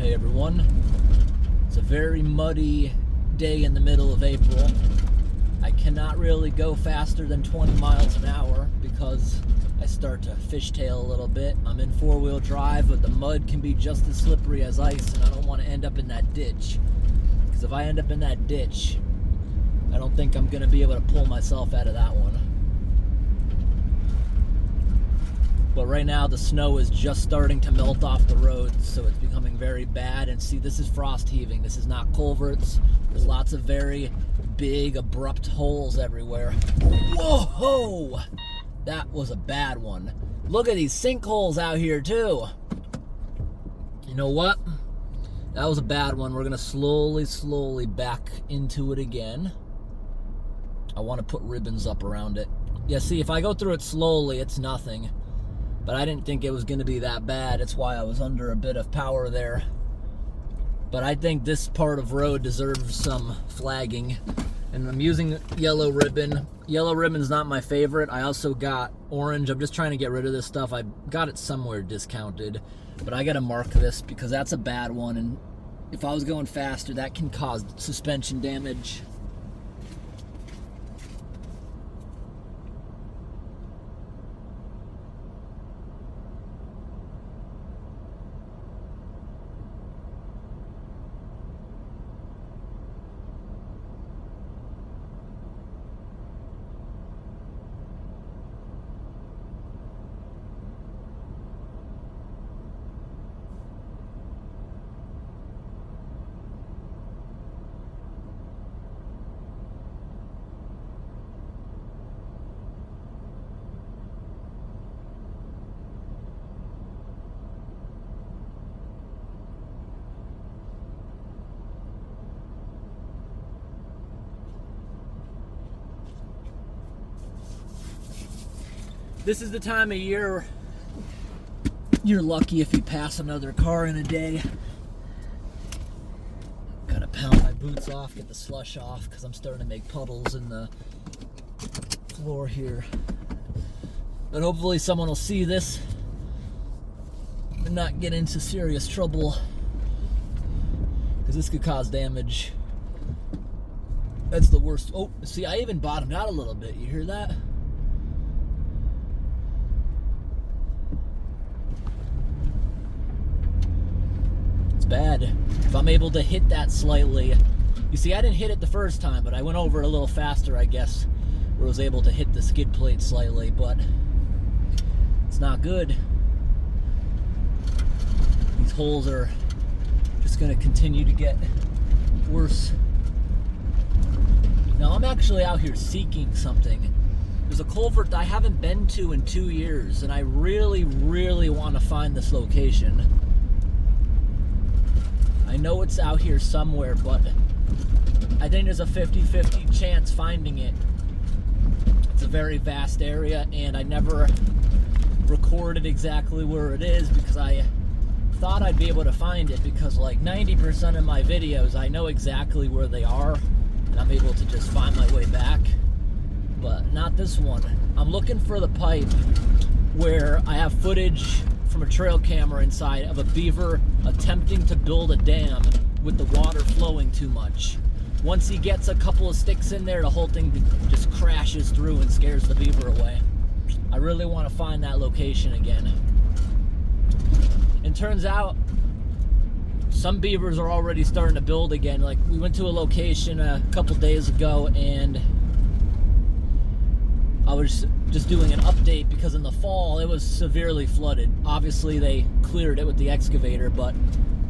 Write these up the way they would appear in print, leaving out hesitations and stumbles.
Hey everyone, it's a very muddy day in the middle of April. I cannot really go faster than 20 miles an hour because I start to fishtail a little bit. I'm in four-wheel drive, but the mud can be just as slippery as ice, and I don't want to end up in that ditch. Because if I end up in that ditch, I don't think I'm going to be able to pull myself out of that one. But right now the snow is just starting to melt off the roads, so it's becoming very bad. And see, this is frost heaving. This is not culverts. There's lots of very big, abrupt holes everywhere. Whoa! That was a bad one. Look at these sinkholes out here too. You know what? That was a bad one. We're gonna slowly back into it again. I want to put ribbons up around it. Yeah, see, if I go through it slowly, it's nothing. But I didn't think it was going to be that bad. That's why I was under a bit of power there. But I think this part of road deserves some flagging. And I'm using yellow ribbon. Yellow ribbon's not my favorite. I also got orange. I'm just trying to get rid of this stuff. I got it somewhere discounted. But I got to mark this because that's a bad one. And if I was going faster, that can cause suspension damage. This is the time of year you're lucky if you pass another car in a day. Gotta pound my boots off, get the slush off, because I'm starting to make puddles in the floor here. But hopefully someone will see this and not get into serious trouble, because this could cause damage. That's the worst. Oh, see, I even bottomed out a little bit. You hear that? Bad. If I'm able to hit that slightly, you see, I didn't hit it the first time, but I went over it a little faster, I guess, where I was able to hit the skid plate slightly, but it's not good. These holes are just going to continue to get worse. Now I'm actually out here seeking something. There's a culvert I haven't been to in 2 years, and I really want to find this location. I know it's out here somewhere, but I think there's a 50-50 chance finding it. It's a very vast area, and I never recorded exactly where it is because I thought I'd be able to find it, because like 90% of my videos I know exactly where they are and I'm able to just find my way back, but not this one. I'm looking for the pipe where I have footage from a trail camera inside of a beaver attempting to build a dam with the water flowing too much. Once he gets a couple of sticks in there, the whole thing just crashes through and scares the beaver away. I really want to find that location again. And turns out some beavers are already starting to build again. Like, we went to a location a couple days ago, and I was just doing an update because in the fall it was severely flooded. Obviously they cleared it with the excavator, but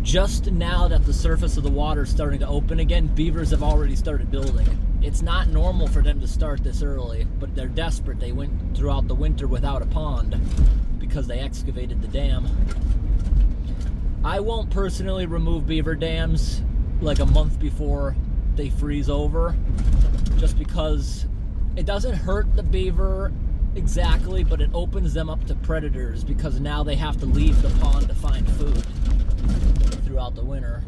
just now that the surface of the water is starting to open again, beavers have already started building. It's not normal for them to start this early, but they're desperate. They went throughout the winter without a pond because they excavated the dam. I won't personally remove beaver dams like a month before they freeze over, just because it doesn't hurt the beaver exactly, but it opens them up to predators because now they have to leave the pond to find food throughout the winter.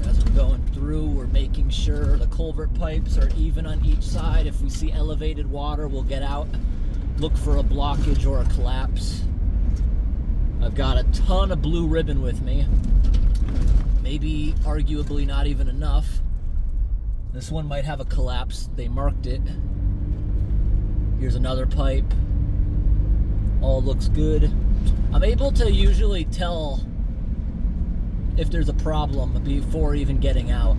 As we're going through, we're making sure the culvert pipes are even on each side. If we see elevated water, we'll get out, look for a blockage or a collapse. I've got a ton of blue ribbon with me. Maybe, arguably, not even enough. This one might have a collapse. They marked it. Here's another pipe. All looks good. I'm able to usually tell if there's a problem before even getting out.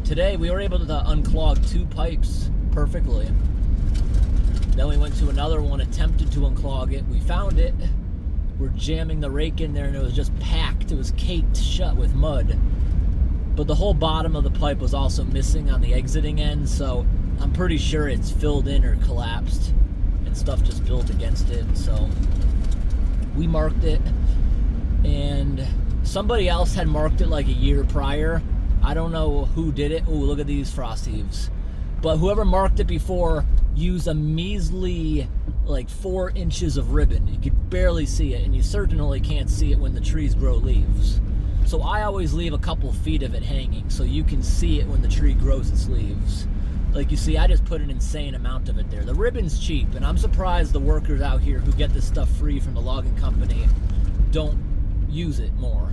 Today we were able to unclog 2 pipes perfectly. Then we went to another one, attempted to unclog it. We found it. We're jamming the rake in there and it was just packed. It was caked shut with mud. But the whole bottom of the pipe was also missing on the exiting end, so I'm pretty sure it's filled in or collapsed and stuff just built against it. So we marked it, and somebody else had marked it like a year prior. I don't know who did it. Oh, look at these frost heaves. But whoever marked it before used a measly like 4 inches of ribbon. You could barely see it, and you certainly can't see it when the trees grow leaves. So I always leave a couple feet of it hanging so you can see it when the tree grows its leaves. Like you see, I just put an insane amount of it there. The ribbon's cheap, and I'm surprised the workers out here who get this stuff free from the logging company don't use it more.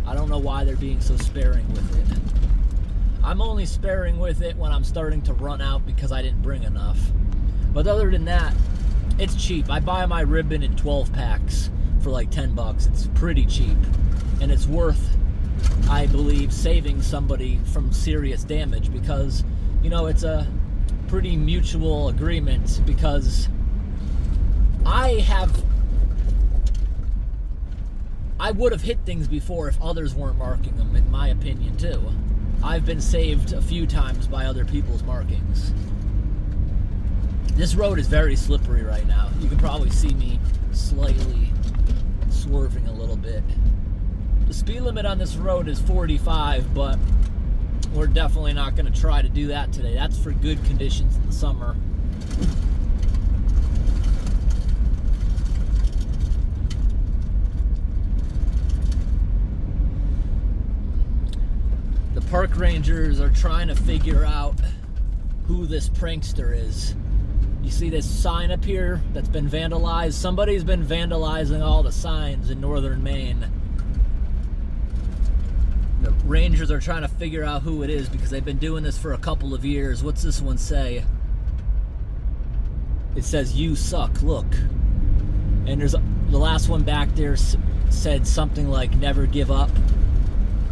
I don't know why they're being so sparing with it. I'm only sparing with it when I'm starting to run out because I didn't bring enough. But other than that, it's cheap. I buy my ribbon in 12 packs for like 10 bucks. It's pretty cheap. And it's worth, I believe, saving somebody from serious damage because, you know, it's a pretty mutual agreement because I would have hit things before if others weren't marking them, in my opinion, too. I've been saved a few times by other people's markings. This road is very slippery right now. You can probably see me slightly swerving a little bit. The speed limit on this road is 45, but we're definitely not going to try to do that today. That's for good conditions in the summer. The park rangers are trying to figure out who this prankster is. You see this sign up here that's been vandalized? Somebody's been vandalizing all the signs in northern Maine. The rangers are trying to figure out who it is because they've been doing this for a couple of years. What's this one say? It says, "You suck, look." And there's the last one back there said something like, "Never give up."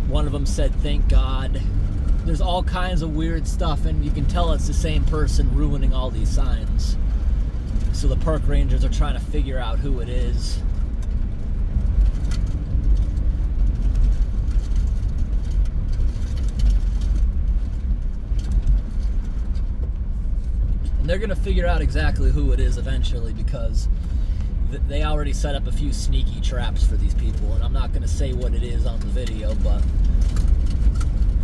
One of them said, "Thank God." There's all kinds of weird stuff, and you can tell it's the same person ruining all these signs. So the park rangers are trying to figure out who it is. And they're going to figure out exactly who it is eventually because they already set up a few sneaky traps for these people, and I'm not going to say what it is on the video, but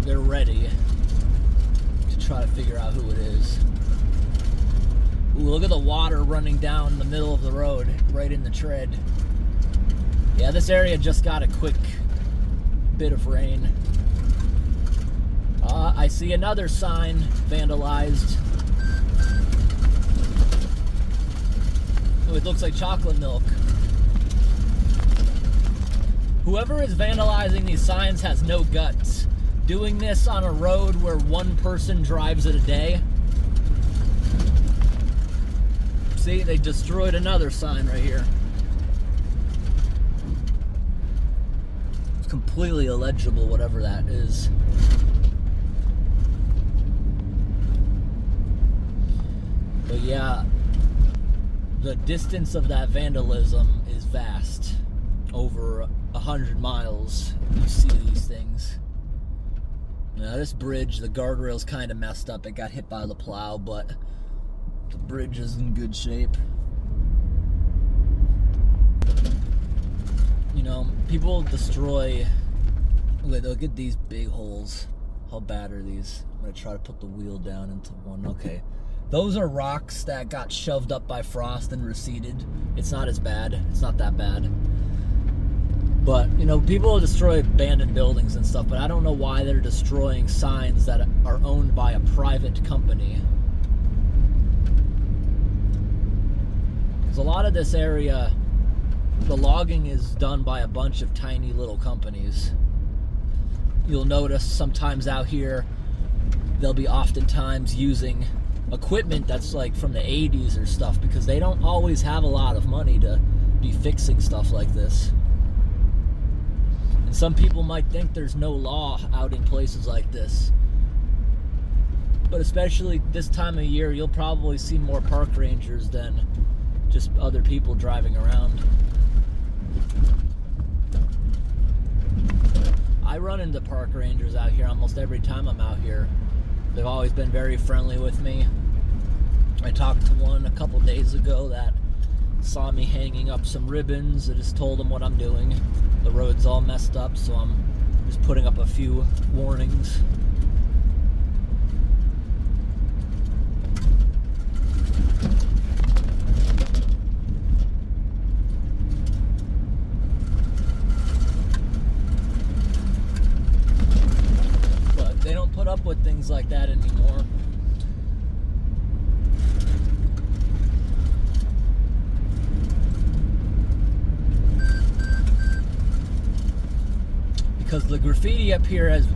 they're ready to try to figure out who it is. Ooh, look at the water running down the middle of the road, right in the tread. Yeah, this area just got a quick bit of rain. I see another sign, vandalized. Ooh, it looks like chocolate milk. Whoever is vandalizing these signs has no guts. Doing this on a road where one person drives it a day. See, they destroyed another sign right here. It's completely illegible, whatever that is. But yeah, the distance of that vandalism is vast. Over 100 miles, you see these things. Now this bridge, the guardrail's kind of messed up. It got hit by the plow, but the bridge is in good shape. You know, people destroy... Look at these big holes. How bad are these? I'm going to try to put the wheel down into one. Okay. Those are rocks that got shoved up by frost and receded. It's not as bad. It's not that bad. But, you know, people destroy abandoned buildings and stuff, but I don't know why they're destroying signs that are owned by a private company. Because a lot of this area, the logging is done by a bunch of tiny little companies. You'll notice sometimes out here, they'll be oftentimes using equipment that's like from the 80s or stuff, because they don't always have a lot of money to be fixing stuff like this. And some people might think there's no law out in places like this, but especially this time of year, you'll probably see more park rangers than just other people driving around. I run into park rangers out here almost every time I'm out here. They've always been very friendly with me. I talked to one a couple days ago that saw me hanging up some ribbons. I just told him what I'm doing. The road's all messed up, so I'm just putting up a few warnings. But they don't put up with things like that anymore. Because the graffiti up here has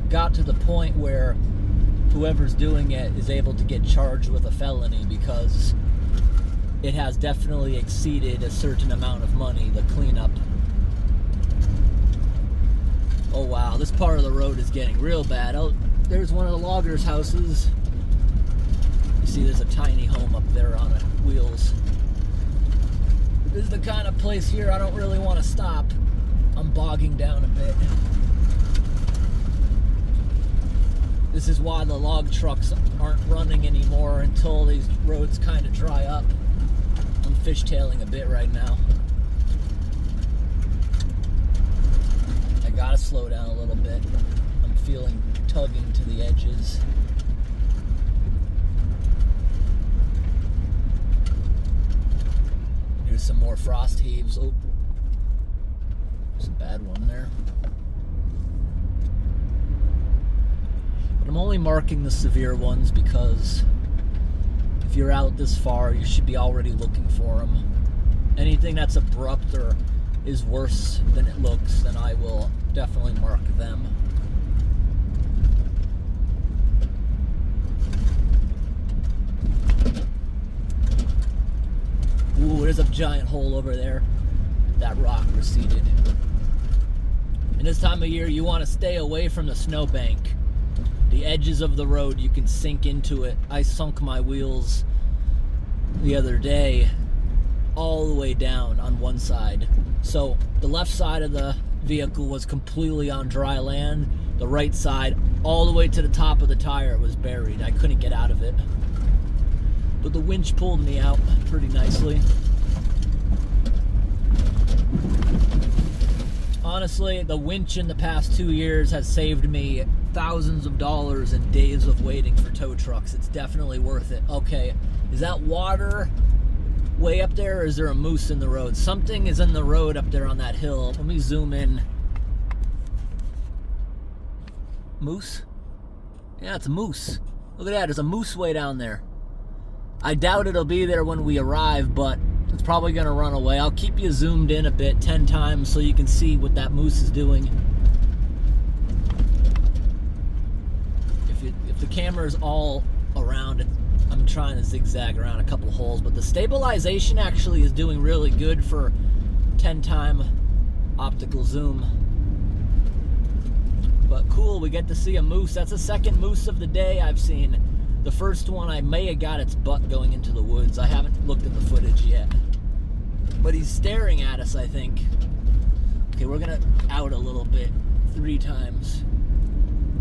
got to the point where whoever's doing it is able to get charged with a felony, because it has definitely exceeded a certain amount of money, the cleanup. Oh wow, this part of the road is getting real bad. Oh, there's one of the loggers' houses. You see there's a tiny home up there on wheels. This is the kind of place here I don't really want to stop. I'm bogging down a bit. This is why the log trucks aren't running anymore until these roads kind of dry up. I'm fishtailing a bit right now. I gotta slow down a little bit. I'm feeling tugging to the edges. Here's some more frost heaves. Oh. There's a bad one there. But I'm only marking the severe ones because if you're out this far, you should be already looking for them. Anything that's abrupt or is worse than it looks, then I will definitely mark them. Ooh, there's a giant hole over there. That rock receded. And this time of year, you want to stay away from the snowbank. The edges of the road, you can sink into it. I sunk my wheels the other day all the way down on one side. So the left side of the vehicle was completely on dry land. The right side, all the way to the top of the tire, was buried. I couldn't get out of it. But the winch pulled me out pretty nicely. Honestly, the winch in the past 2 years has saved me thousands of dollars and days of waiting for tow trucks. It's definitely worth it. Okay, is that water way up there, or is there a moose in the road? Something is in the road up there on that hill. Let me zoom in. Moose? Yeah, it's a moose. Look at that, there's a moose way down there. I doubt it'll be there when we arrive, but it's probably gonna run away. I'll keep you zoomed in a bit, 10 times, so you can see what that moose is doing. If the camera's all around it, I'm trying to zigzag around a couple holes, but the stabilization actually is doing really good for 10-time optical zoom. But cool, we get to see a moose. That's the second moose of the day I've seen. The first one, I may have got its butt going into the woods. I haven't looked at the footage yet. But he's staring at us, I think. Okay, we're gonna out a little bit. 3 times.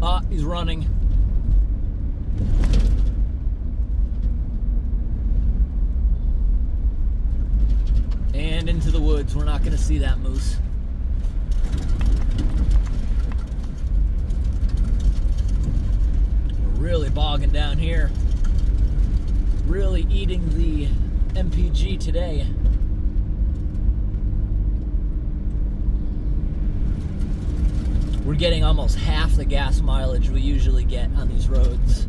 Ah, he's running. And into the woods. We're not gonna see that moose. Really bogging down here. Really eating the MPG today. We're getting almost half the gas mileage we usually get on these roads.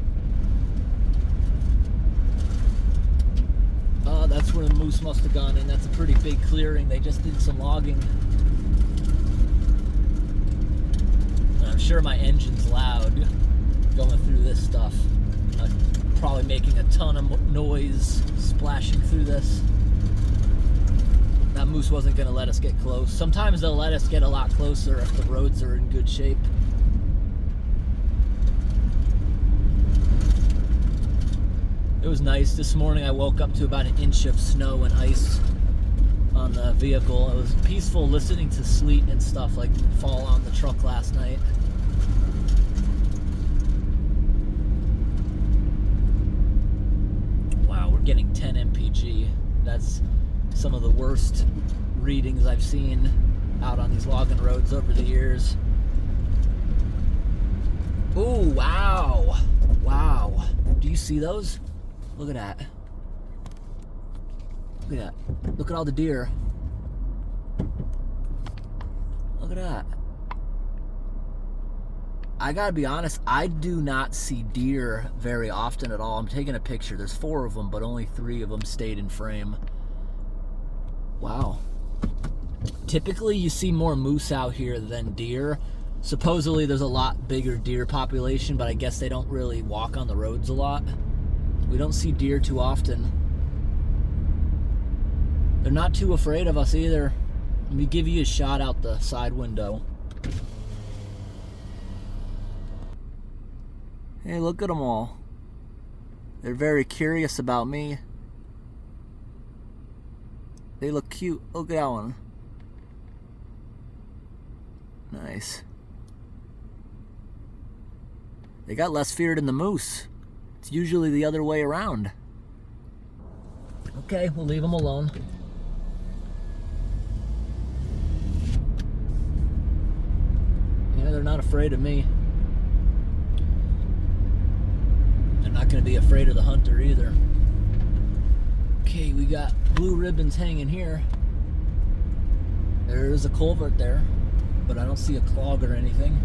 Oh, that's where the moose must have gone in. That's a pretty big clearing. They just did some logging. And I'm sure my engine's loud going through this stuff. Probably making a ton of noise splashing through this. That moose wasn't going to let us get close. Sometimes they'll let us get a lot closer if the roads are in good shape. It was nice. This morning I woke up to about an inch of snow and ice on the vehicle. It was peaceful listening to sleet and stuff like fall on the truck last night. Wow, we're getting 10 mpg. That's some of the worst readings I've seen out on these logging roads over the years. Ooh, wow. Wow. Do you see those? Look at that. Look at that. Look at all the deer. Look at that. I gotta be honest, I do not see deer very often at all. I'm taking a picture. There's 4 of them, but only 3 of them stayed in frame. Wow. Typically, you see more moose out here than deer. Supposedly, there's a lot bigger deer population, but I guess they don't really walk on the roads a lot. We don't see deer too often. They're not too afraid of us either. Let me give you a shot out the side window. Hey, look at them all. They're very curious about me. They look cute. Look at that one. Nice. They got less fear than the moose. It's usually the other way around. Okay, we'll leave them alone. Yeah, they're not afraid of me. They're not going to be afraid of the hunter either. Okay, we got blue ribbons hanging here. There is a culvert there, but I don't see a clog or anything.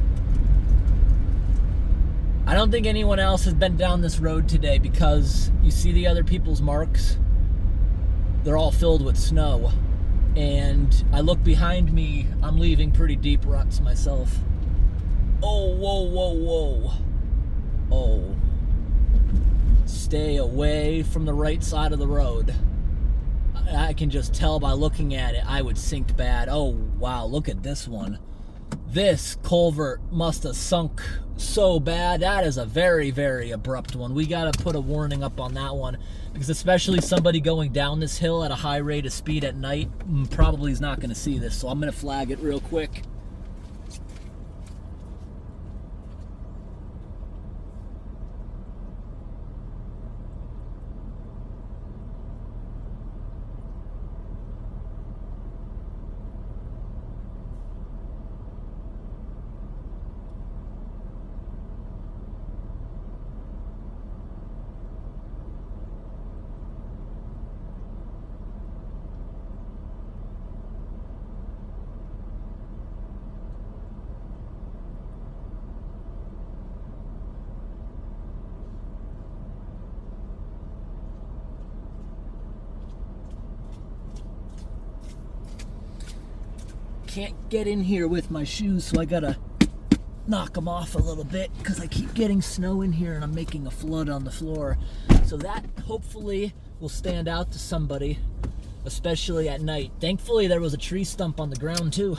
I don't think anyone else has been down this road today because you see the other people's marks? They're all filled with snow. And I look behind me, I'm leaving pretty deep ruts myself. Oh, whoa, whoa, whoa. Oh. Stay away from the right side of the road. I can just tell by looking at it, I would sink bad. Oh, wow, look at this one. This culvert must have sunk so bad. That is a very, very abrupt one. We got to put a warning up on that one because especially somebody going down this hill at a high rate of speed at night probably is not going to see this. So I'm going to flag it real quick. Can't get in here with my shoes, so I gotta knock them off a little bit because I keep getting snow in here and I'm making a flood on the floor. So that hopefully will stand out to somebody, especially at night. Thankfully there was a tree stump on the ground too,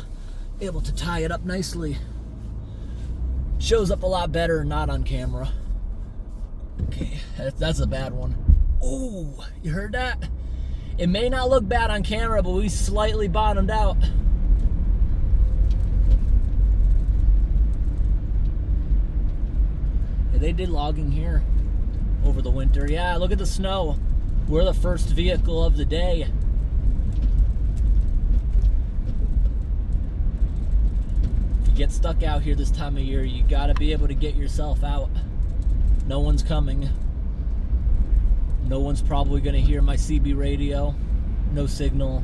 able to tie it up nicely. Shows up a lot better not on camera. Okay, that's a bad one. Oh, you heard that? It may not look bad on camera, but we slightly bottomed out. They did logging here over the winter. Yeah, look at the snow. We're the first vehicle of the day. If you get stuck out here this time of year, you gotta be able to get yourself out. No one's coming. No one's probably gonna hear my CB radio. No signal.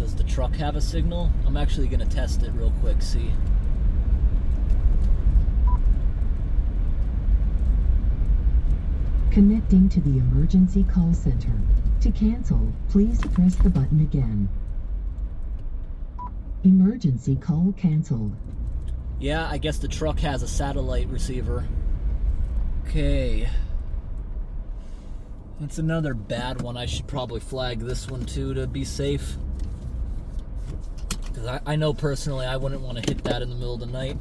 Does the truck have a signal? I'm actually going to test it real quick, see. Connecting to the emergency call center. To cancel, please press the button again. Emergency call canceled. Yeah, I guess the truck has a satellite receiver. Okay. That's another bad one. I should probably flag this one too to be safe. Because I know personally I wouldn't want to hit that in the middle of the night.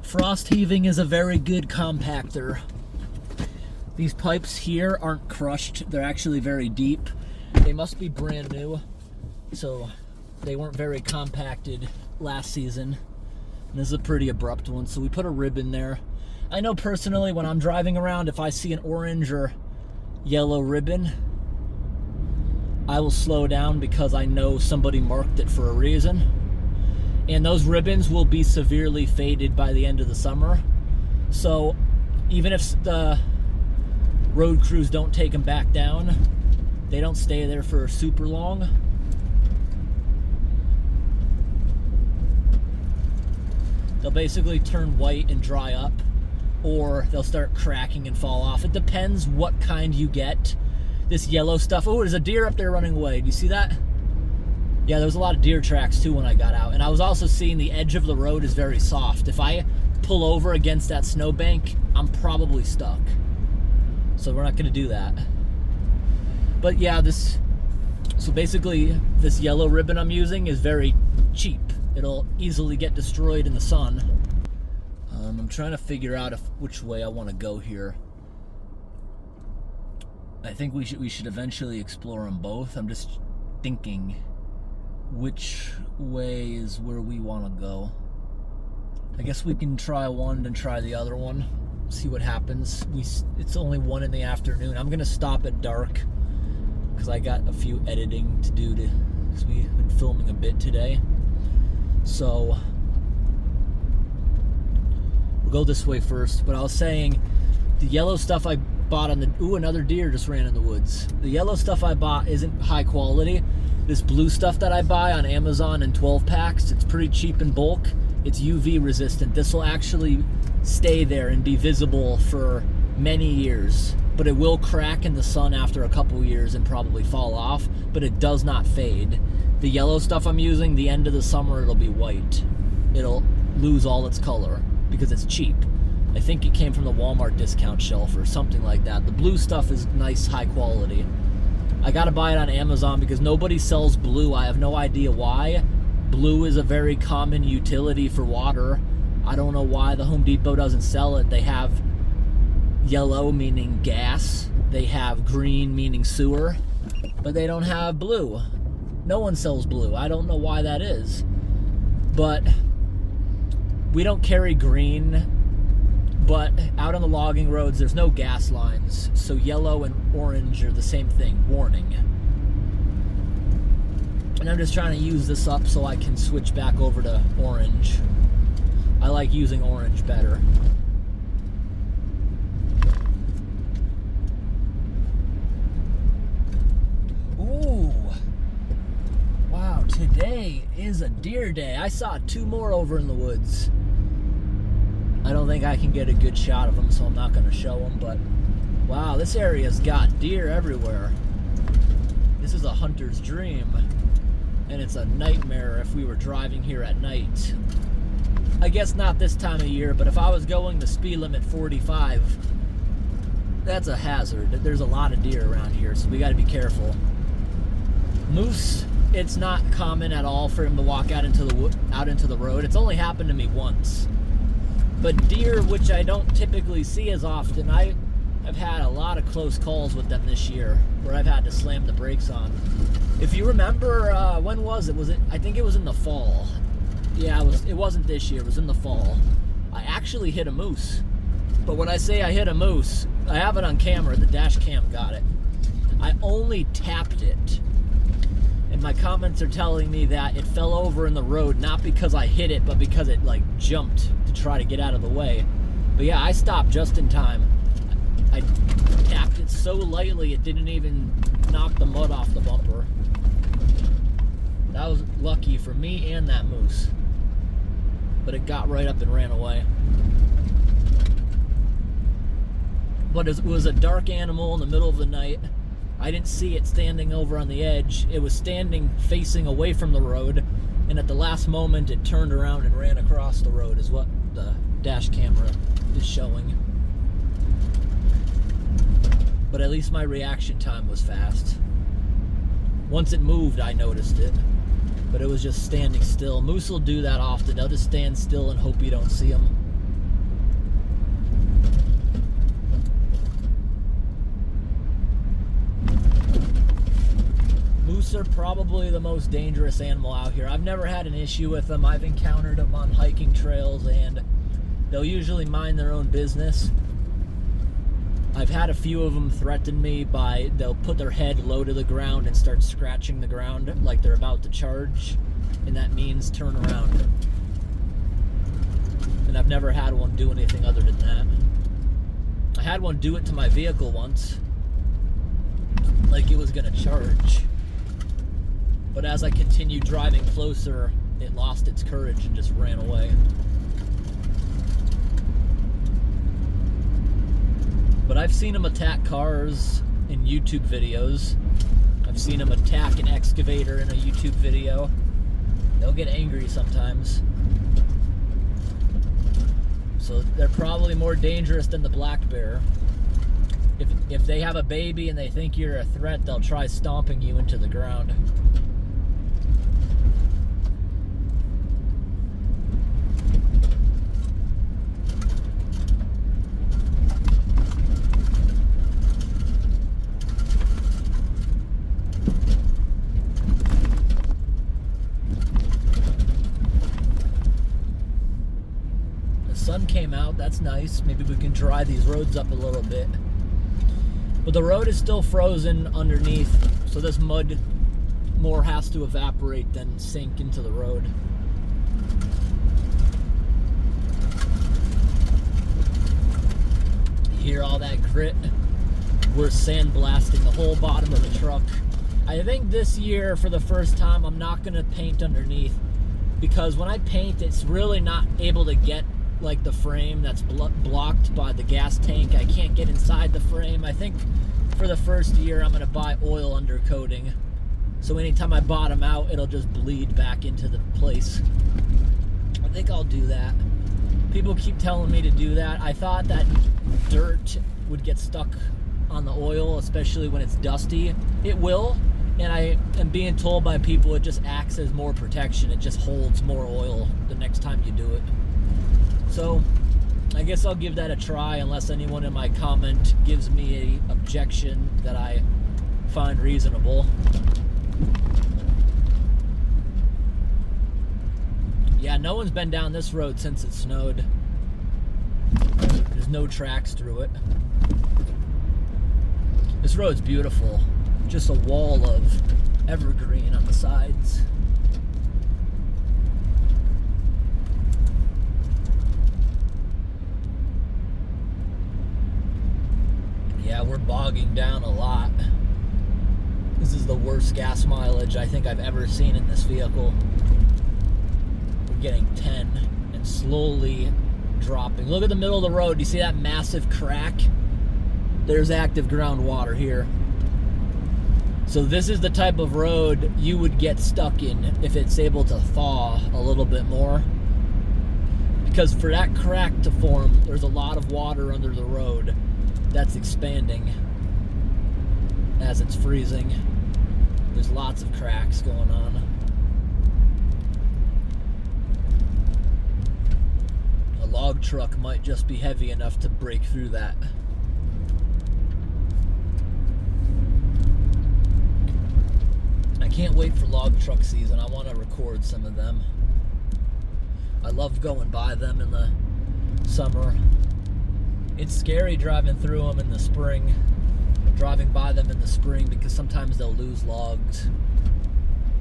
Frost heaving is a very good compactor. These pipes here aren't crushed. They're actually very deep. They must be brand new, so they weren't very compacted last season. And this is a pretty abrupt one, so we put a rib in there. I know personally when I'm driving around, if I see an orange or yellow ribbon, I will slow down because I know somebody marked it for a reason. And those ribbons will be severely faded by the end of the summer. So even if the road crews don't take them back down, they don't stay there for super long. They'll basically turn white and dry up, or they'll start cracking and fall off. It depends what kind you get. This yellow stuff, oh, there's a deer up there running away. Do you see that? Yeah, there was a lot of deer tracks too when I got out. And I was also seeing the edge of the road is very soft. If I pull over against that snowbank, I'm probably stuck. So we're not gonna do that. But yeah, so basically this yellow ribbon I'm using is very cheap. It'll easily get destroyed in the sun. I'm trying to figure out which way I want to go here. I think we should eventually explore them both. I'm just thinking which way is where we want to go. I guess we can try one and try the other one, see what happens. It's only 1 in the afternoon. I'm gonna stop at dark because I got a few editing to do because we've been filming a bit today. So we'll go this way first. But I was saying the yellow stuff I bought on the, ooh, another deer just ran in the woods. The yellow stuff I bought isn't high quality. This blue stuff that I buy on Amazon in 12 packs, it's pretty cheap in bulk. It's UV resistant. This will actually stay there and be visible for many years, but it will crack in the sun after a couple years and probably fall off, but it does not fade. The yellow stuff I'm using, the end of the summer, it'll be white. It'll lose all its color because it's cheap. I think it came from the Walmart discount shelf or something like that. The blue stuff is nice, high quality. I gotta buy it on Amazon because nobody sells blue. I have no idea why. Blue is a very common utility for water. I don't know why the Home Depot doesn't sell it. They have yellow, meaning gas. They have green, meaning sewer. But they don't have blue. No one sells blue. I don't know why that is. But we don't carry green. But out on the logging roads, there's no gas lines. So yellow and orange are the same thing, warning. And I'm just trying to use this up so I can switch back over to orange. I like using orange better. Ooh. Wow, today is a deer day. I saw 2 more over in the woods. I don't think I can get a good shot of them, so I'm not going to show them, but wow, this area's got deer everywhere. This is a hunter's dream, and it's a nightmare if we were driving here at night. I guess not this time of year, but if I was going the speed limit 45, that's a hazard. There's a lot of deer around here, so we got to be careful. Moose, it's not common at all for him to walk out into the road. It's only happened to me once. But deer, which I don't typically see as often, I've had a lot of close calls with them this year where I've had to slam the brakes on. If you remember, when was it? I think it was in the fall. Yeah, it wasn't this year, it was in the fall. I actually hit a moose. But when I say I hit a moose, I have it on camera, the dash cam got it. I only tapped it. And my comments are telling me that it fell over in the road, not because I hit it, but because it like jumped to try to get out of the way. But yeah, I stopped just in time. I tapped it so lightly it didn't even knock the mud off the bumper. That was lucky for me and that moose. But it got right up and ran away. But it was a dark animal in the middle of the night. I didn't see it standing over on the edge. It was standing facing away from the road, and at the last moment it turned around and ran across the road, is what the dash camera is showing. But at least my reaction time was fast. Once it moved, I noticed it, but it was just standing still. Moose will do that often. They'll just stand still and hope you don't see them. Moose are probably the most dangerous animal out here. I've never had an issue with them. I've encountered them on hiking trails, and they'll usually mind their own business. I've had a few of them threaten me they'll put their head low to the ground and start scratching the ground like they're about to charge, and that means turn around. And I've never had one do anything other than that. I had one do it to my vehicle once, like it was gonna charge. But as I continued driving closer, it lost its courage and just ran away. But I've seen them attack cars in YouTube videos. I've seen them attack an excavator in a YouTube video. They'll get angry sometimes. So they're probably more dangerous than the black bear. If they have a baby and they think you're a threat, they'll try stomping you into the ground. Sun came out, that's nice. Maybe we can dry these roads up a little bit. But the road is still frozen underneath, so this mud more has to evaporate than sink into the road. You hear all that grit? We're sandblasting the whole bottom of the truck. I think this year, for the first time, I'm not gonna paint underneath, because when I paint, it's really not able to get like the frame that's blocked by the gas tank. I can't get inside the frame. I think for the first year I'm gonna buy oil undercoating, so anytime I bottom out, it'll just bleed back into the place. I think I'll do that. People keep telling me to do that. I thought that dirt would get stuck on the oil, especially when it's dusty. It will, and I am being told by people it just acts as more protection. It just holds more oil the next time you do it. So I guess I'll give that a try, unless anyone in my comment gives me an objection that I find reasonable. Yeah, no one's been down this road since it snowed. There's no tracks through it. This road's beautiful. Just a wall of evergreen on the sides. Yeah, we're bogging down a lot. This is the worst gas mileage I think I've ever seen in this vehicle. We're getting 10 and slowly dropping. Look at the middle of the road. Do you see that massive crack? There's active groundwater here. So this is the type of road you would get stuck in if it's able to thaw a little bit more. Because for that crack to form, there's a lot of water under the road that's expanding as it's freezing. There's lots of cracks going on. A log truck might just be heavy enough to break through that. I can't wait for log truck season. I want to record some of them. I love going by them in the summer. It's scary driving through them in the spring. Driving by them in the spring because sometimes they'll lose logs.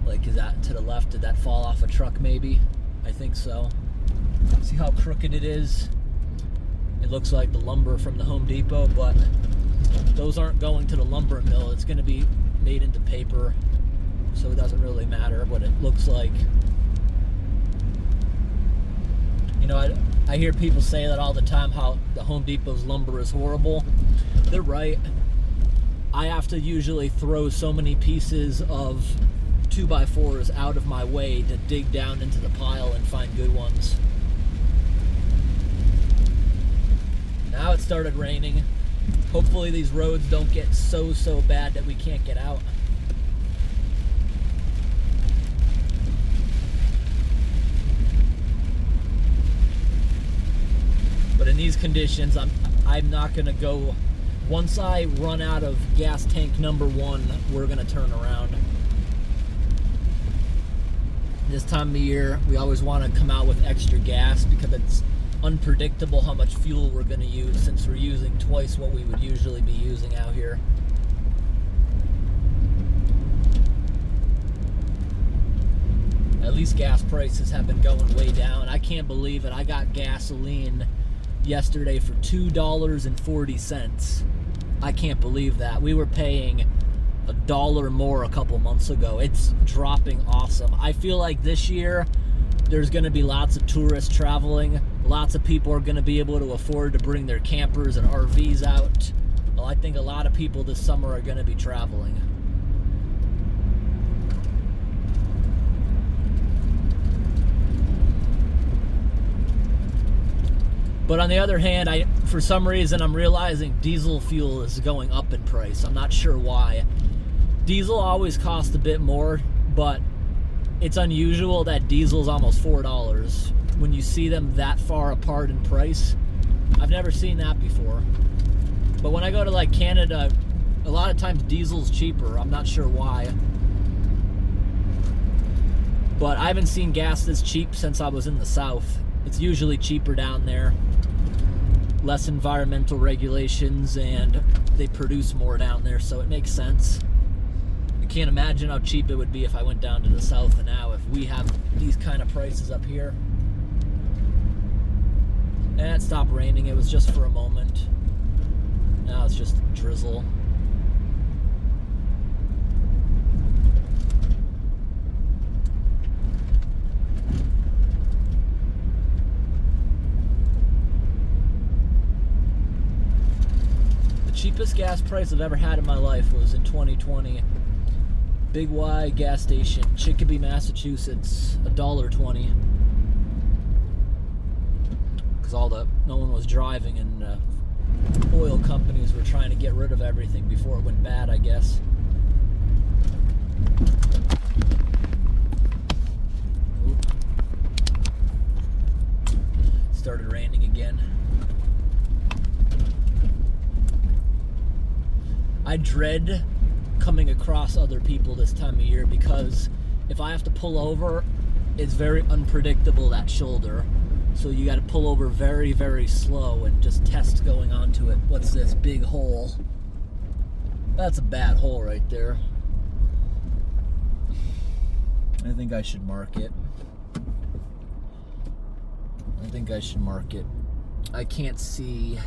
Like, is that to the left? Did that fall off a truck maybe? I think so. See how crooked it is? It looks like the lumber from the Home Depot, but those aren't going to the lumber mill. It's going to be made into paper, so it doesn't really matter what it looks like. You know, I hear people say that all the time, how the Home Depot's lumber is horrible. They're right. I have to usually throw so many pieces of 2x4s out of my way to dig down into the pile and find good ones. Now it started raining. Hopefully these roads don't get so bad that we can't get out. But in these conditions, I'm not gonna go. Once I run out of gas tank number 1, we're gonna turn around. This time of year, we always want to come out with extra gas because it's unpredictable how much fuel we're gonna use, since we're using twice what we would usually be using out here. At least gas prices have been going way down. I can't believe it. I got gasoline yesterday for $2.40. I can't believe that. We were paying $1 more a couple months ago. It's dropping awesome. I feel like this year there's going to be lots of tourists traveling. Lots of people are going to be able to afford to bring their campers and RVs out. Well, I think a lot of people this summer are going to be traveling. But on the other hand, for some reason, I'm realizing diesel fuel is going up in price. I'm not sure why. Diesel always costs a bit more, but it's unusual that diesel's almost $4 when you see them that far apart in price. I've never seen that before. But when I go to like Canada, a lot of times diesel's cheaper. I'm not sure why. But I haven't seen gas this cheap since I was in the South. It's usually cheaper down there. Less environmental regulations, and they produce more down there, so it makes sense. I can't imagine how cheap it would be if I went down to the South and now, if we have these kind of prices up here. And it stopped raining. It was just for a moment. Now it's just drizzle. Cheapest gas price I've ever had in my life was in 2020. Big Y gas station, Chicopee, Massachusetts, $1.20. Because no one was driving, and oil companies were trying to get rid of everything before it went bad, I guess. Oop. Started raining again. I dread coming across other people this time of year because if I have to pull over, it's very unpredictable, that shoulder. So you got to pull over very, very slow and just test going onto it. What's this big hole? That's a bad hole right there. I think I should mark it. I can't see.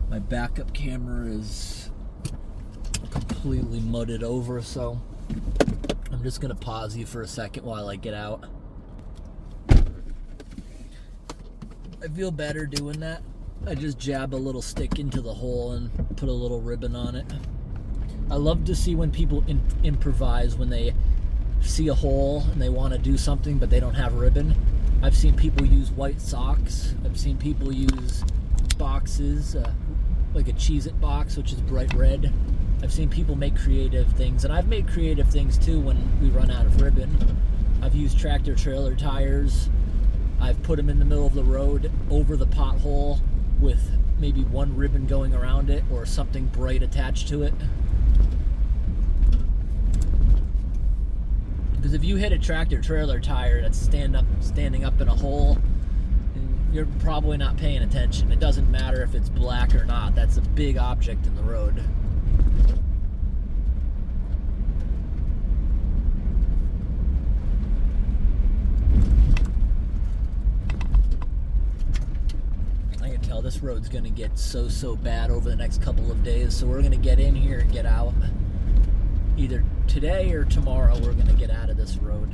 My backup camera is completely mudded over, so I'm just gonna pause you for a second while I get out. I feel better doing that. I just jab a little stick into the hole and put a little ribbon on it. I love to see when people improvise, when they see a hole and they want to do something but they don't have ribbon. I've seen people use white socks. I've seen people use boxes, like a Cheez-It box, which is bright red. I've seen people make creative things, and I've made creative things too when we run out of ribbon. I've used tractor trailer tires. I've put them in the middle of the road over the pothole with maybe one ribbon going around it or something bright attached to it. Because if you hit a tractor trailer tire that's standing up in a hole, you're probably not paying attention. It doesn't matter if it's black or not. That's a big object in the road. I can tell this road's gonna get so bad over the next couple of days, so we're gonna get in here and get out. Either today or tomorrow we're gonna get out of this road,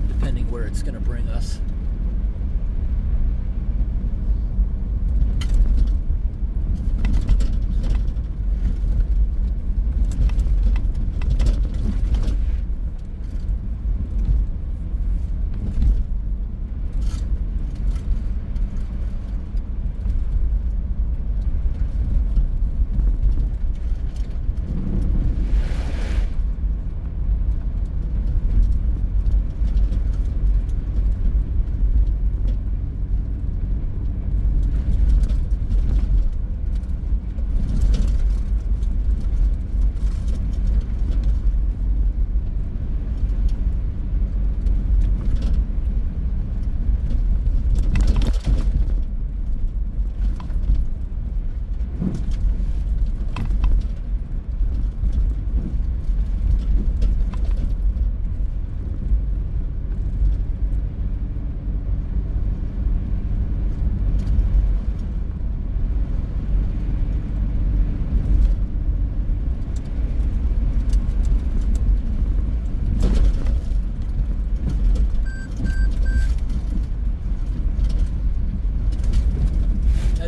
depending where it's gonna bring us.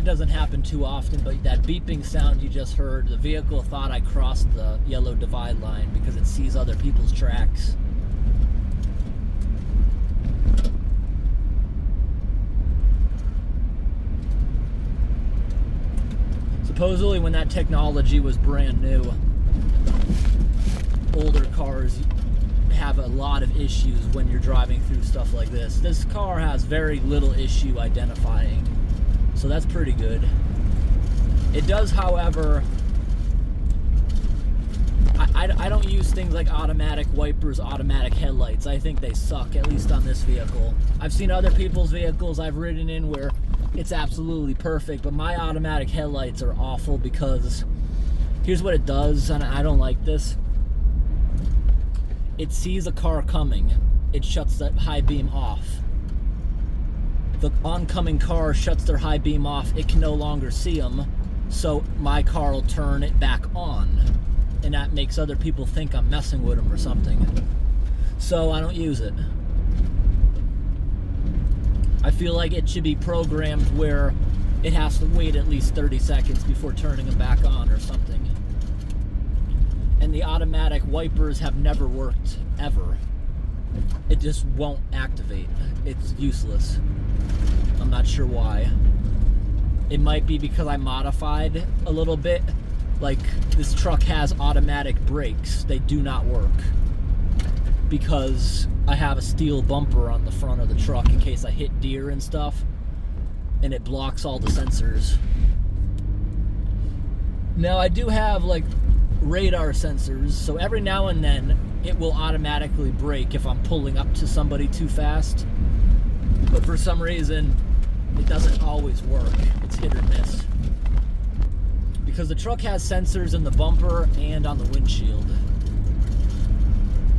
Doesn't happen too often, but that beeping sound you just heard, the vehicle thought I crossed the yellow divide line because it sees other people's tracks. Supposedly when that technology was brand new, older cars have a lot of issues when you're driving through stuff like this. This car has very little issue identifying, so that's pretty good. It does, however, I don't use things like automatic wipers, automatic headlights. I think they suck, at least on this vehicle. I've seen other people's vehicles I've ridden in where it's absolutely perfect, but my automatic headlights are awful because here's what it does, and I don't like this. It sees a car coming, it shuts that high beam off. The oncoming car shuts their high beam off, it can no longer see them, so my car will turn it back on, and that makes other people think I'm messing with them or something. So I don't use it. I feel like it should be programmed where it has to wait at least 30 seconds before turning them back on or something. And the automatic wipers have never worked, ever. It just won't activate. It's useless. I'm not sure why. It might be because I modified a little bit. Like, this truck has automatic brakes. They do not work because I have a steel bumper on the front of the truck in case I hit deer and stuff, and it blocks all the sensors. Now, I do have, like, radar sensors, so every now and then it will automatically brake if I'm pulling up to somebody too fast, but for some reason it doesn't always work. It's hit or miss because the truck has sensors in the bumper and on the windshield.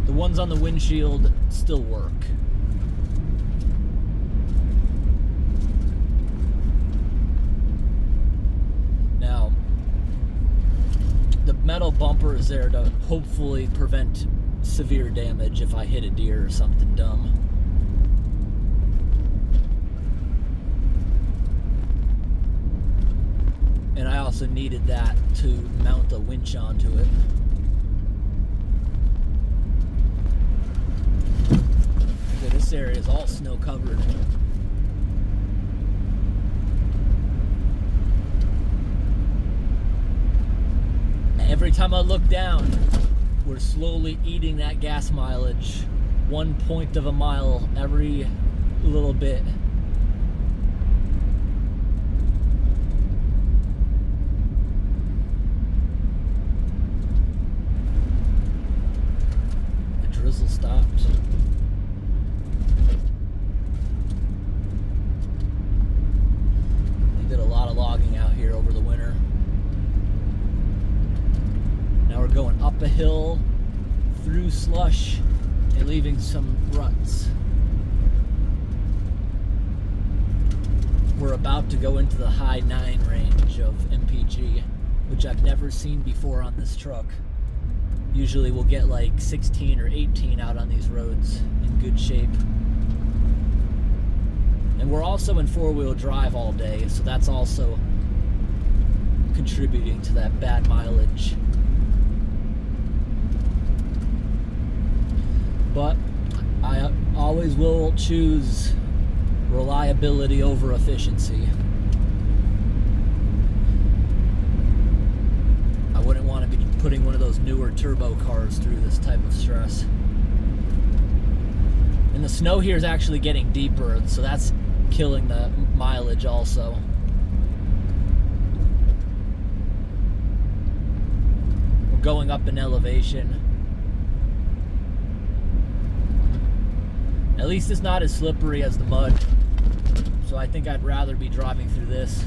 The ones on the windshield still work. Now, the metal bumper is there to hopefully prevent severe damage if I hit a deer or something dumb. And I also needed that to mount a winch onto it. So this area is all snow covered. Every every time I look down, we're slowly eating that gas mileage. 1 point of a mile every little bit. The drizzle stopped. They did a lot of logging out here over the winter. Now we're going up a hill, through slush, and leaving some ruts. We're about to go into the high 9 range of MPG, which I've never seen before on this truck. Usually we'll get like 16 or 18 out on these roads in good shape. And we're also in 4-wheel drive all day, so that's also contributing to that bad mileage. But I always will choose reliability over efficiency. I wouldn't want to be putting one of those newer turbo cars through this type of stress. And the snow here is actually getting deeper, so that's killing the mileage also. We're going up in elevation. At least it's not as slippery as the mud, so I think I'd rather be driving through this.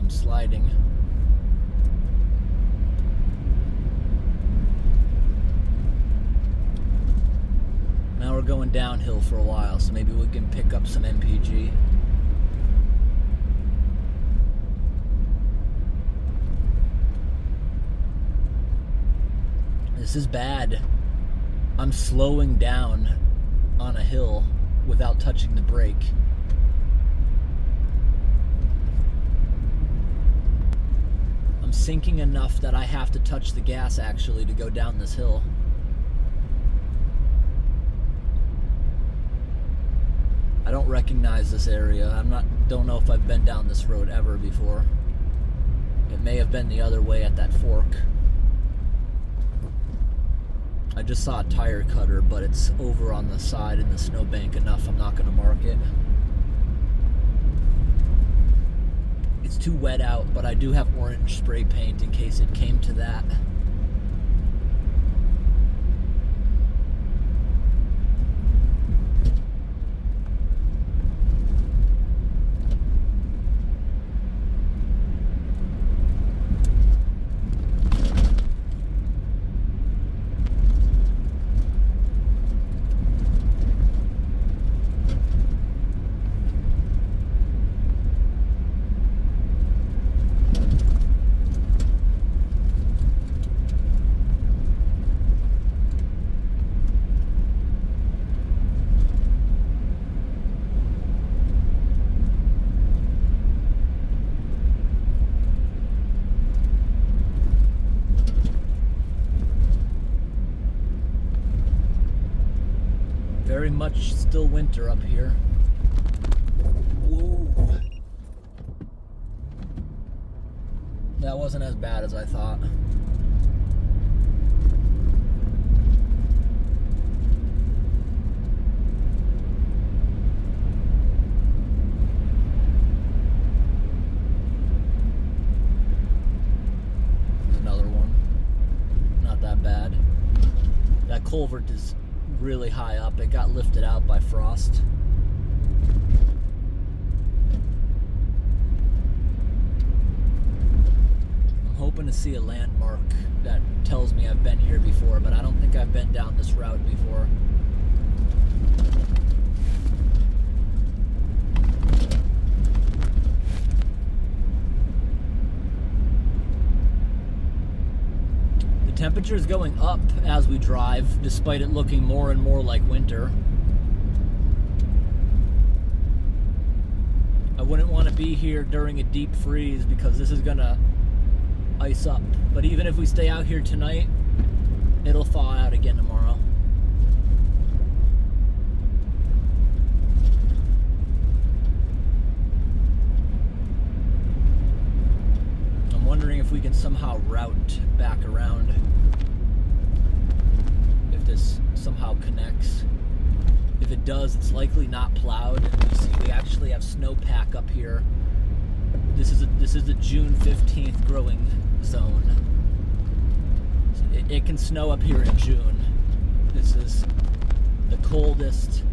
Sliding. Now we're going downhill for a while, so maybe we can pick up some MPG. This is bad. I'm slowing down on a hill without touching the brake. Sinking enough that I have to touch the gas actually to go down this hill. I don't recognize this area. Don't know if I've been down this road ever before. It may have been the other way at that fork. I just saw a tire cutter, but it's over on the side in the snowbank enough I'm not going to mark it. It's too wet out, but I do have orange spray paint in case it came to that. Very much still winter up here. Whoa. That wasn't as bad as I thought. Another one. Not that bad. That culvert is really high up. It got lifted out by frost. I'm hoping hoping to see a landmark that tells me I've been here before, but I don't think I've been down this route before. The temperature is going up as we drive, despite it looking more and more like winter. I wouldn't want to be here during a deep freeze because this is gonna ice up. But even if we stay out here tonight, it'll thaw out again tomorrow. I'm wondering if we can somehow route back around. If this somehow connects. If it does, it's likely not plowed, and you see we actually have snowpack up here. This is the June 15th growing zone. So it can snow up here in June. This is the coldest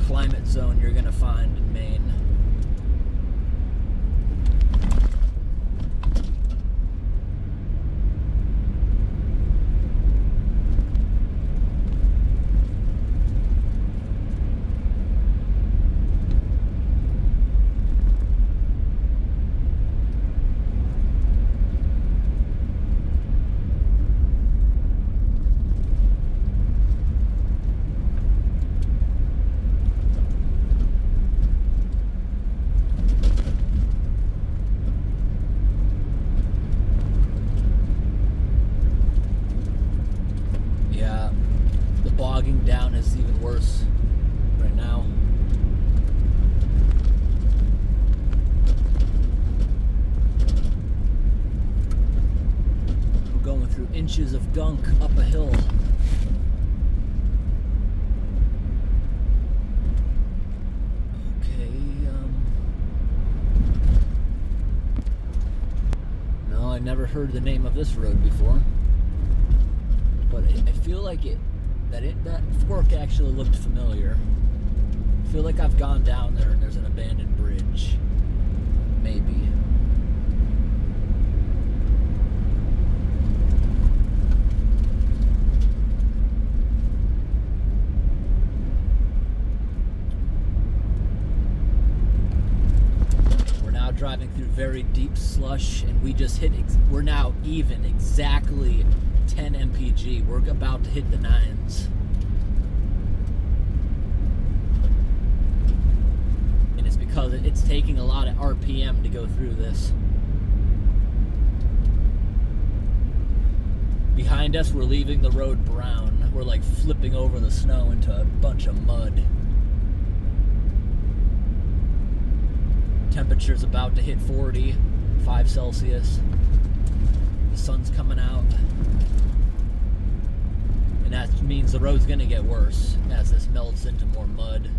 climate zone you're gonna find in Maine. Bogging down is even worse right now. We're going through inches of gunk up a hill. Okay, no, I never heard the name of this road before, but I feel like that fork actually looked familiar. I feel like I've gone down there and there's an abandoned bridge. Maybe. We're now driving through very deep slush, and we're now even exactly 10 mpg. We're about to hit the 9s. And it's because it's taking a lot of RPM to go through this. Behind us, we're leaving the road brown. We're like flipping over the snow into a bunch of mud. Temperature's about to hit 45 Celsius. The sun's coming out. And that means the road's gonna get worse as this melts into more mud.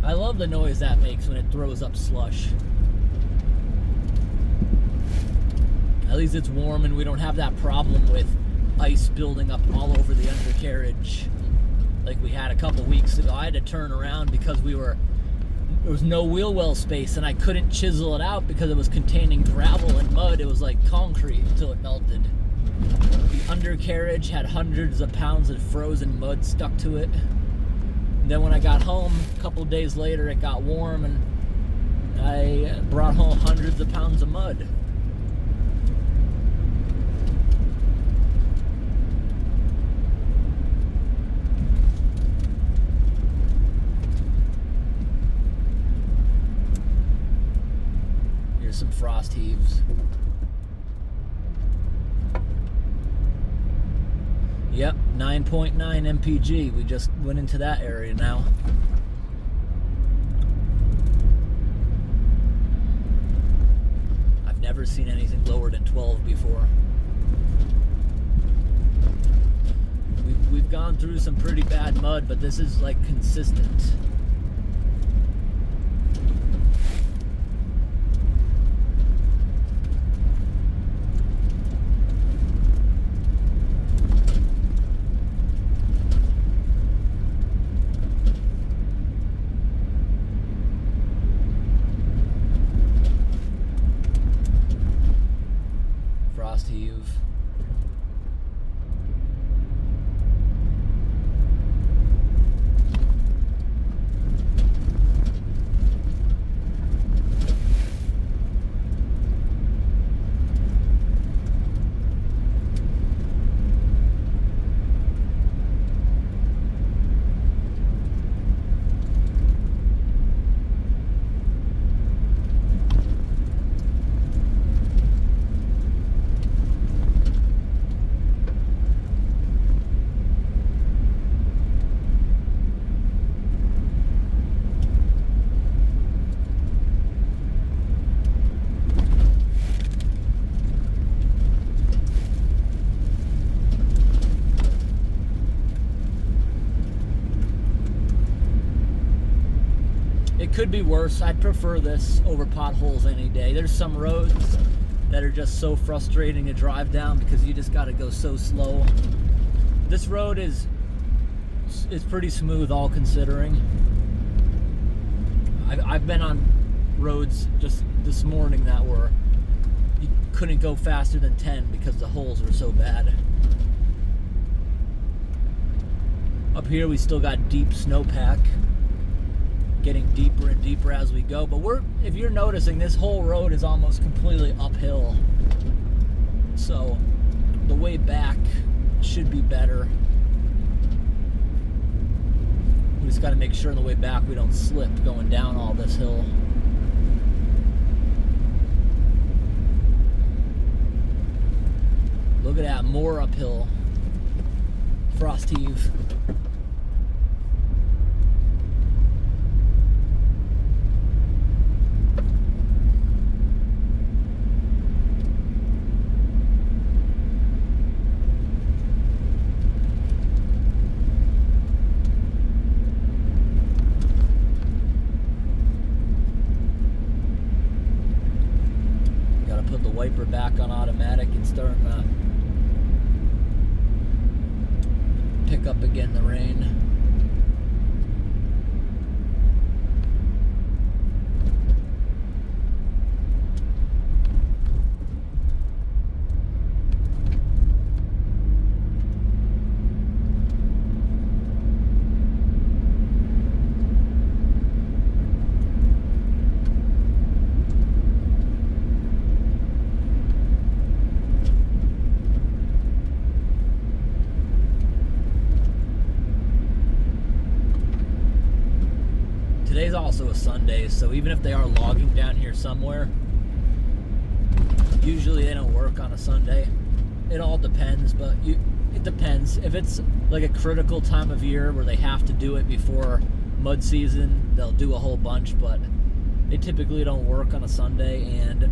I love the noise that makes when it throws up slush. At least it's warm and we don't have that problem with ice building up all over the undercarriage like we had a couple weeks ago. I had to turn around because there was no wheel well space and I couldn't chisel it out because it was containing gravel and mud. It was like concrete until it melted. The undercarriage had hundreds of pounds of frozen mud stuck to it. And then when I got home a couple days later, it got warm and I brought home hundreds of pounds of mud. Here's some frost heaves. Yep, 9.9 mpg. We just went into that area now. I've never seen anything lower than 12 before. We've gone through some pretty bad mud, but this is like consistent. It could be worse. I'd prefer this over potholes any day. There's some roads that are just so frustrating to drive down because you just got to go so slow. This road is pretty smooth, all considering. I've been on roads just this morning that were you couldn't go faster than 10 because the holes were so bad. Up here we still got deep snowpack, getting deeper and deeper as we go, but if you're noticing, this whole road is almost completely uphill, so the way back should be better. We just got to make sure on the way back we don't slip going down all this hill. Look at that, more uphill. Frost heave. Gotta put the wiper back on automatic and start pick up again the rain. Today's also a Sunday, so even if they are logging down here somewhere, usually they don't work on a Sunday. It all depends, but it depends. If it's like a critical time of year where they have to do it before mud season, they'll do a whole bunch, but they typically don't work on a Sunday, and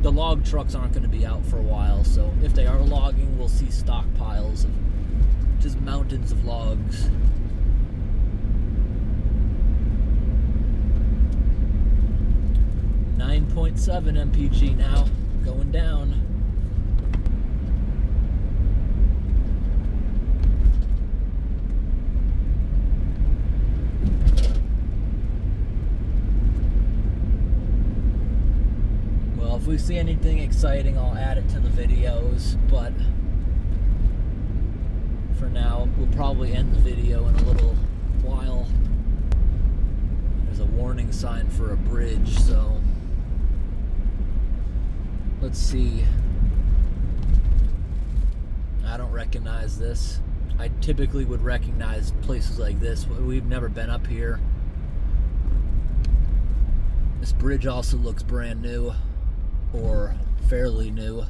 the log trucks aren't going to be out for a while, so if they are logging, we'll see stockpiles of just mountains of logs. 9.7 mpg now, going down. Well, if we see anything exciting, I'll add it to the videos, but for now, we'll probably end the video in a little while. There's a warning sign for a bridge, so let's see. I don't recognize this. I typically would recognize places like this. We've never been up here. This bridge also looks brand new, or fairly new.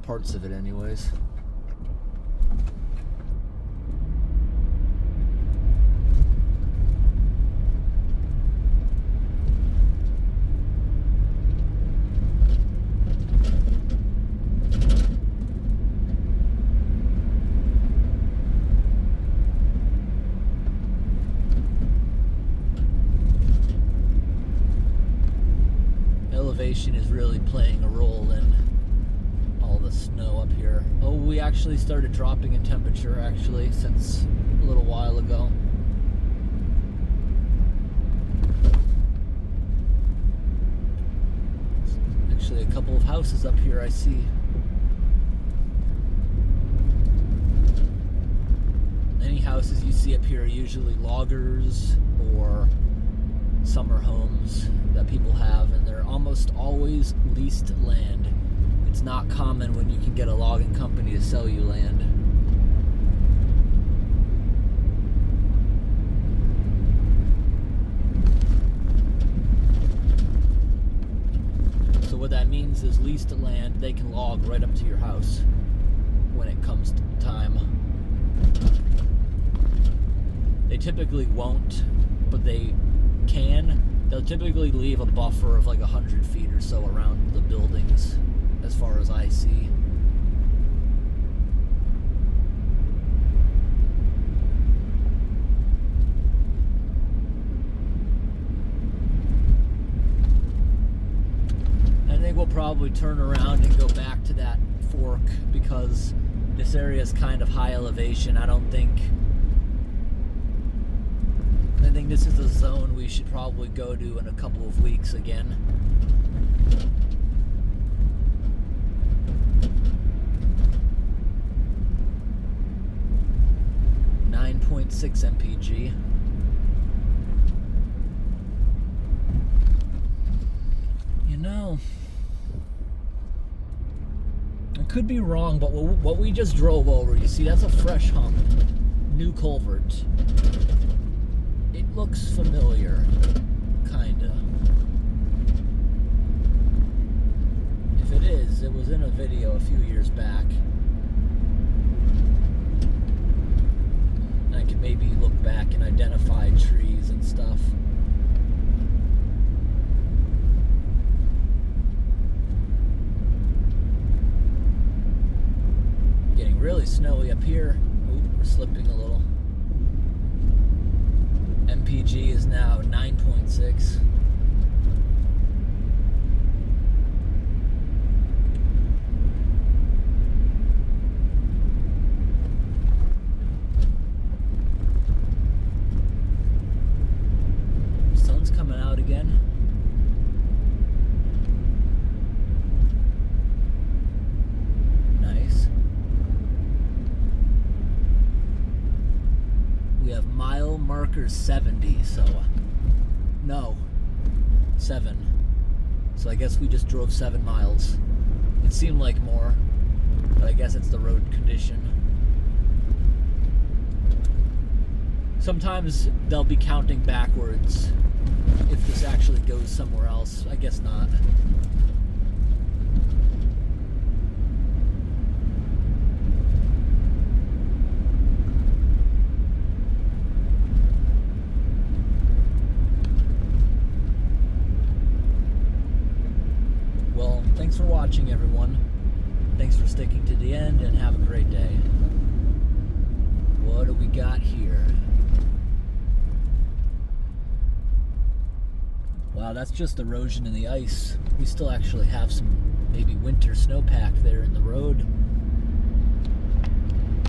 Parts of it anyways. Elevation is really playing a role in all the snow up here. Oh, we actually started dropping in temperature actually since a little while ago. Actually a couple of houses up here I see. Any houses you see up here are usually loggers or summer homes that people have, and they're almost always leased land. It's not common when you can get a logging company to sell you land. So what that means is leased land, they can log right up to your house when it comes to time. They typically won't, but they can. They'll typically leave a buffer of like 100 feet or so around the buildings, as far as I see. think we'll probably turn around and go back to that fork because this area is kind of high elevation. I think this is a zone we should probably go to in a couple of weeks again. .6 mpg. You know, I could be wrong, but what we just drove over, you see, that's a fresh hump, new culvert. It looks familiar, kinda. If it is, it was in a video a few years back. I can maybe look back and identify trees and stuff. Getting really snowy up here. Ooh, we're slipping a little. MPG is now 9.6. Coming out again. Nice. We have mile markers 70, so no, 7. So I guess we just drove 7 miles. It seemed like more, but I guess it's the road condition. Sometimes they'll be counting backwards if this actually goes somewhere else. I guess not. Well, thanks for watching, everyone. Thanks for sticking to the end, and have a great day. What do we got here? Wow, that's just erosion in the ice. We still actually have some maybe winter snowpack there in the road.